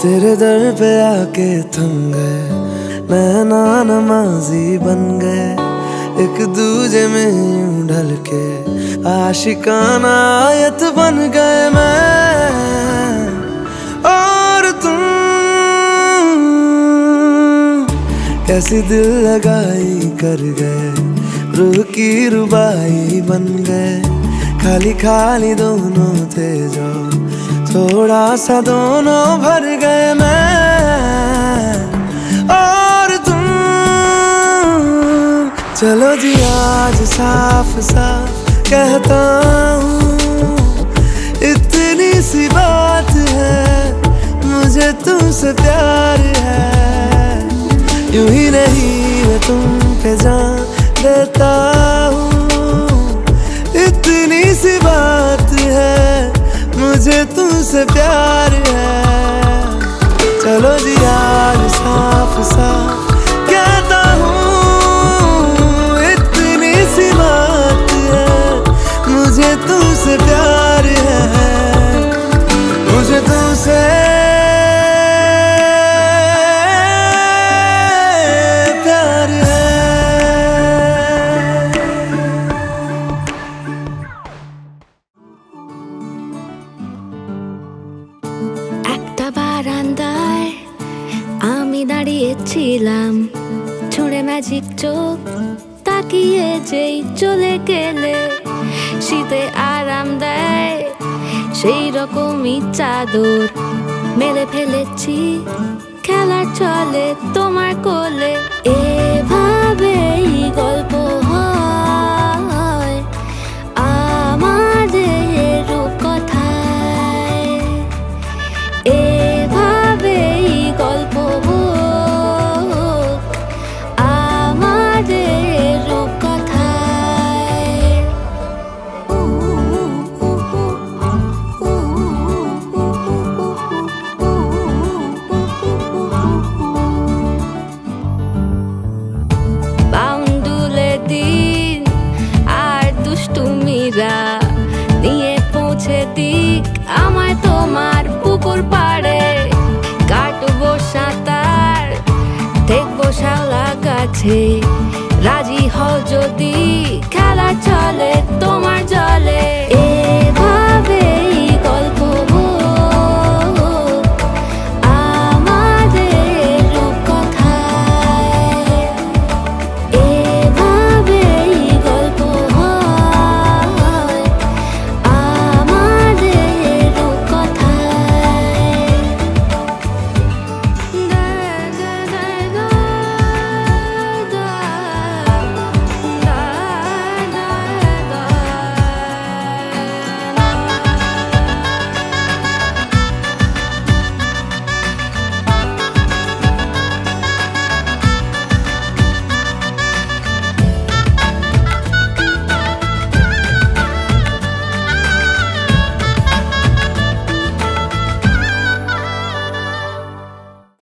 तेरे दर पे आके थम गए, नैना नमाजी बन गए, एक दूजे में यूं ढल के आशिकाना आयत बन गए मैं और तुम। कैसी दिल लगाई कर गए, रूह की रुबाई बन गए, खाली खाली दोनों थे जो थोड़ा सा दोनों भर गए मैं और तुम। चलो जी आज साफ साफ कहता हूँ, इतनी सी बात है, मुझे तुमसे प्यार है। यूं ही नहीं मैं तुम पे जान देता हूँ, इतनी सी बात है, मुझे तुमसे प्यार है। चलो जी आज साफ साफ कहता हूँ, इतनी सी बात है, मुझे तुमसे प्यार है, मुझे तुमसे प्यार है। একটা বারান্দায় আমি দাঁড়িয়েছিলাম, ছুঁড়ে ম্যাজিক চোখ তাকিয়ে যেই চলে গেলে, শীতে আরাম দেয় সেই রকমই চাদর মেলে ফেলেছি, খেলার চলে তোমার কোলে। এভাবেই গল্প হয় আমাদের রূপকথায়, এভাবেই গল্প আমাদের রূপকথায়। বাউন্ডুলে দিন আর দুষ্টুমিরা নিয়ে পৌঁছে দিক আমায় তোমার পুকুর পাড়ে, কাটবো সাঁতার দেখবো শালা গাছে, রাজি হও যদি খেলা চলে